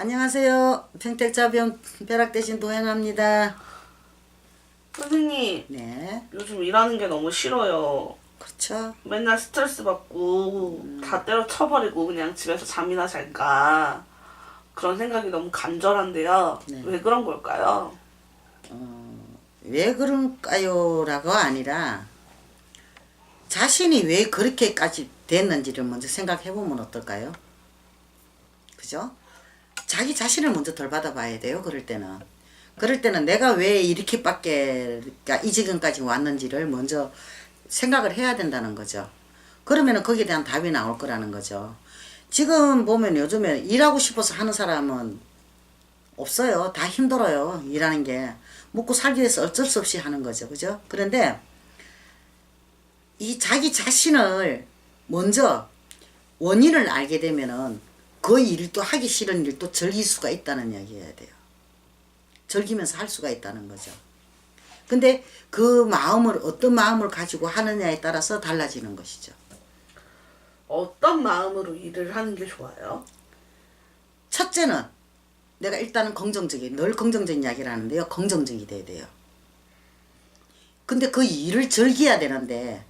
안녕하세요. 평택자변 벼락 대신 도행합니다. 선생님, 네, 요즘 일하는 게 너무 싫어요. 그렇죠. 맨날 스트레스 받고 다 때려쳐버리고 그냥 집에서 잠이나 잘까. 그런 생각이 너무 간절한데요. 네. 왜 그런 걸까요? 왜 그런가요? 라가 아니라 자신이 왜 그렇게까지 됐는지를 먼저 생각해 보면 어떨까요? 그죠? 자기 자신을 먼저 덜 받아봐야 돼요. 그럴 때는 내가 왜 이렇게밖에 이 지경까지 왔는지를 먼저 생각을 해야 된다는 거죠. 그러면은 거기에 대한 답이 나올 거라는 거죠. 지금 보면 요즘에 일하고 싶어서 하는 사람은 없어요. 다 힘들어요. 일하는 게. 먹고 살기 위해서 어쩔 수 없이 하는 거죠. 그죠? 그런데 이 자기 자신을 먼저 원인을 알게 되면은 그 일도 하기 싫은 일도 즐길 수가 있다는 이야기여야 돼요. 즐기면서 할 수가 있다는 거죠. 근데 그 마음을 어떤 마음을 가지고 하느냐에 따라서 달라지는 것이죠. 어떤 마음으로 일을 하는 게 좋아요? 첫째는 내가 일단은 늘 긍정적인 이야기를 하는데요. 긍정적이 돼야 돼요. 근데 그 일을 즐겨야 되는데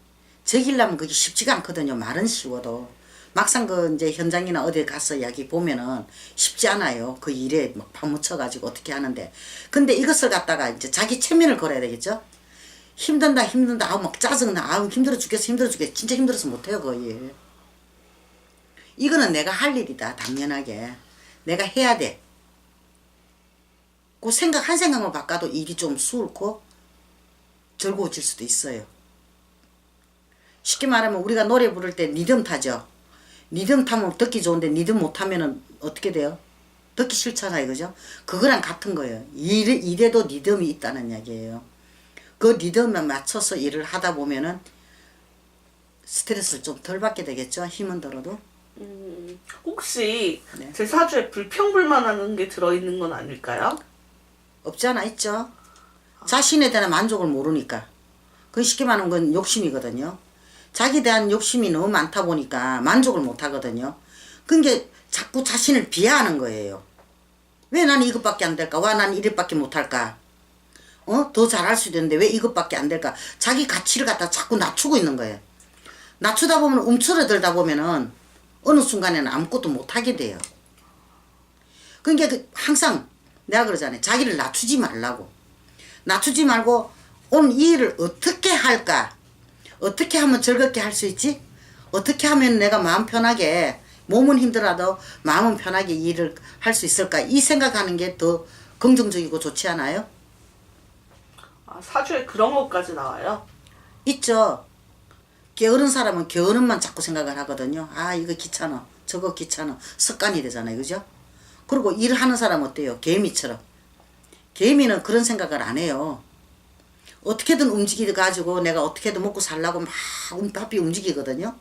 즐기려면 그게 쉽지가 않거든요. 말은 쉬워도. 막상 그 이제 현장이나 어디 가서 이야기 보면은 쉽지 않아요. 그 일에 막 파묻혀가지고 어떻게 하는데. 근데 이것을 갖다가 이제 자기 체면을 걸어야 되겠죠? 힘든다, 아우 막 짜증나, 아우 힘들어 죽겠어, 진짜 힘들어서 못해요, 그 일. 이거는 내가 할 일이다, 당연하게. 내가 해야 돼. 그 한 생각만 바꿔도 일이 좀 수월고 즐거워질 수도 있어요. 쉽게 말하면 우리가 노래 부를 때 리듬 타죠. 리듬 타면 듣기 좋은데 리듬 못 타면은 어떻게 돼요? 듣기 싫잖아요, 그죠? 그거랑 같은 거예요. 일에도 리듬이 있다는 이야기예요. 그 리듬에 맞춰서 일을 하다 보면은 스트레스를 좀 덜 받게 되겠죠? 힘은 들어도. 혹시 네. 제 사주에 불평불만하는 게 들어있는 건 아닐까요? 없지 않아 있죠. 자신에 대한 만족을 모르니까. 그 쉽게 말하는 건 욕심이거든요. 자기에 대한 욕심이 너무 많다 보니까 만족을 못 하거든요. 그게 자꾸 자신을 비하하는 거예요. 왜 나는 이것밖에 안 될까? 와, 나는 이것밖에 못 할까? 더 잘할 수도 있는데 왜 이것밖에 안 될까? 자기 가치를 갖다 자꾸 낮추고 있는 거예요. 낮추다 보면 움츠러들다 보면은 어느 순간에는 아무것도 못 하게 돼요. 그러니까 항상 내가 그러잖아요. 자기를 낮추지 말라고. 낮추지 말고 오늘 이 일을 어떻게 할까? 어떻게 하면 즐겁게 할 수 있지? 어떻게 하면 내가 마음 편하게, 몸은 힘들어도 마음은 편하게 일을 할 수 있을까? 이 생각하는 게 더 긍정적이고 좋지 않아요? 아, 사주에 그런 것까지 나와요? 있죠. 게으른 사람은 게으름만 자꾸 생각을 하거든요. 아, 이거 귀찮아. 저거 귀찮아. 습관이 되잖아요. 그죠? 그리고 일을 하는 사람은 어때요? 개미처럼. 개미는 그런 생각을 안 해요. 어떻게든 움직여가지고 내가 어떻게든 먹고 살라고 막 바삐 움직이거든요.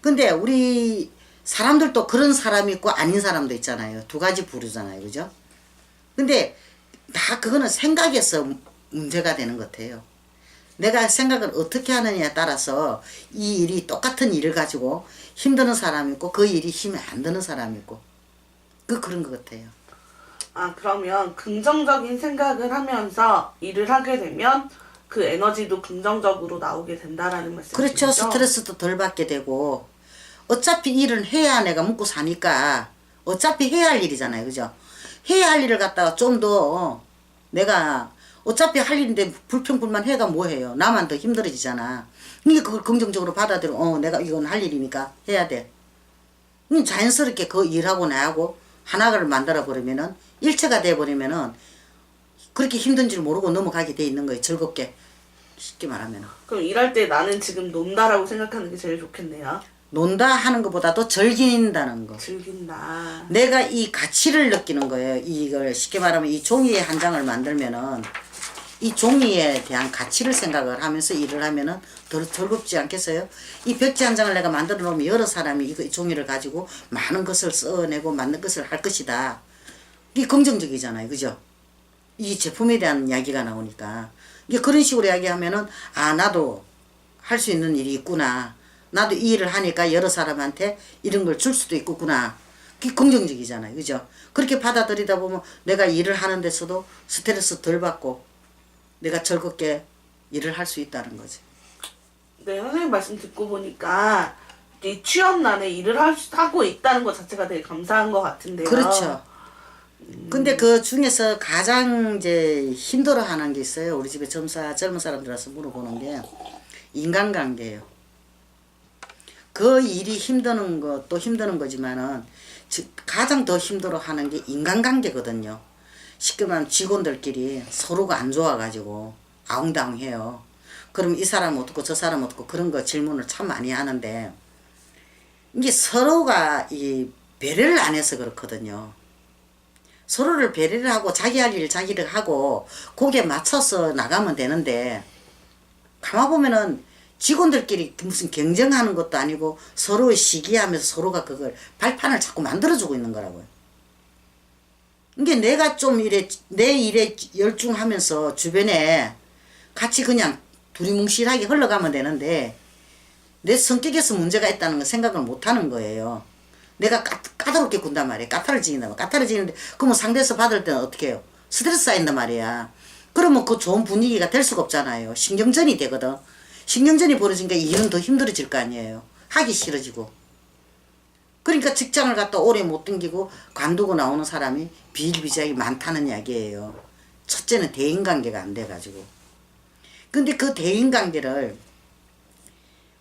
근데 우리 사람들도 그런 사람이 있고 아닌 사람도 있잖아요. 두 가지 부류잖아요. 그죠? 근데 다 그거는 생각에서 문제가 되는 것 같아요. 내가 생각을 어떻게 하느냐에 따라서 이 일이 똑같은 일을 가지고 힘드는 사람이 있고 그 일이 힘이 안 드는 사람이 있고 그런 것 같아요. 아, 그러면 긍정적인 생각을 하면서 일을 하게 되면 그 에너지도 긍정적으로 나오게 된다라는 말씀이시죠? 그렇죠. 스트레스도 덜 받게 되고 어차피 일은 해야 내가 먹고 사니까 어차피 해야 할 일이잖아요. 그죠? 해야 할 일을 갖다가 좀 더 내가 어차피 할 일인데 불평불만 해가 뭐해요. 나만 더 힘들어지잖아. 그러니까 그걸 긍정적으로 받아들여. 내가 이건 할 일이니까 해야 돼. 자연스럽게 그 일하고 나하고 하나를 만들어 버리면은 일체가 돼 버리면은 그렇게 힘든 줄 모르고 넘어가게 돼 있는 거예요. 즐겁게. 쉽게 말하면. 그럼 일할 때 나는 지금 논다라고 생각하는 게 제일 좋겠네요. 논다 하는 것보다도 즐긴다는 거. 즐긴다. 내가 이 가치를 느끼는 거예요. 이걸 쉽게 말하면 이 종이에 한 장을 만들면은 이 종이에 대한 가치를 생각을 하면서 일을 하면은 더 즐겁지 않겠어요? 이 벽지 한 장을 내가 만들어 놓으면 여러 사람이 이 종이를 가지고 많은 것을 써내고 만든 것을 할 것이다. 이게 긍정적이잖아요. 그죠? 이 제품에 대한 이야기가 나오니까. 이게 그런 식으로 이야기하면은, 아, 나도 할 수 있는 일이 있구나. 나도 이 일을 하니까 여러 사람한테 이런 걸 줄 수도 있겠구나. 그게 긍정적이잖아요. 그죠? 그렇게 받아들이다 보면 내가 일을 하는 데서도 스트레스 덜 받고 내가 즐겁게 일을 할 수 있다는 거지. 네, 선생님 말씀 듣고 보니까 이 취업난에 일을 하고 있다는 것 자체가 되게 감사한 것 같은데요. 그렇죠. 근데 그 중에서 가장 이제 힘들어하는 게 있어요. 우리 집에 젊은 사람들 와서 물어보는 게 인간관계예요. 그 일이 힘드는 것도 힘드는 거지만은 가장 더 힘들어하는 게 인간관계거든요. 쉽게 말하면 직원들끼리 서로가 안 좋아가지고 아웅다웅해요. 그럼 이 사람 어떻고 저 사람 어떻고 그런 거 질문을 참 많이 하는데 이게 서로가 이 배려를 안 해서 그렇거든요. 서로를 배려를 하고 자기 할 일 자기를 하고 거기에 맞춰서 나가면 되는데 가만 보면은 직원들끼리 무슨 경쟁하는 것도 아니고 서로 시기하면서 서로가 그걸 발판을 자꾸 만들어주고 있는 거라고요. 이게 내가 좀 내 일에 열중하면서 주변에 같이 그냥 두리뭉실하게 흘러가면 되는데 내 성격에서 문제가 있다는 걸 생각을 못 하는 거예요. 내가 까다롭게 군단 말이야. 까탈을 지긴단 말이야. 까탈을 지는데 그러면 상대에서 받을 때는 어떻게 해요? 스트레스 쌓인단 말이야. 그러면 그 좋은 분위기가 될 수가 없잖아요. 신경전이 되거든. 신경전이 벌어지니까 일은 더 힘들어질 거 아니에요. 하기 싫어지고. 그러니까 직장을 갖다 오래 못 등기고 관두고 나오는 사람이 비일비재하게 많다는 이야기예요. 첫째는 대인관계가 안 돼가지고. 근데 그 대인관계를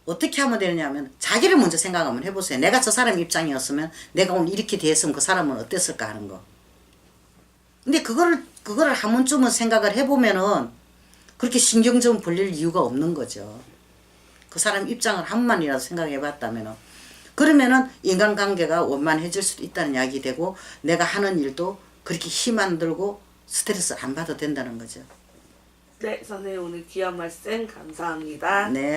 어떻게 하면 되느냐면 자기를 먼저 생각 한번 해보세요. 내가 저 사람 입장이었으면 내가 오늘 이렇게 대했으면 그 사람은 어땠을까 하는 거. 근데 그거를 한 번쯤은 생각을 해보면은 그렇게 신경 좀 벌릴 이유가 없는 거죠. 그 사람 입장을 한 번만이라도 생각해 봤다면은. 그러면은 인간관계가 원만해질 수도 있다는 이야기 되고 내가 하는 일도 그렇게 힘 안 들고 스트레스 안 받아도 된다는 거죠. 네, 선생님 오늘 귀한 말씀 감사합니다. 네.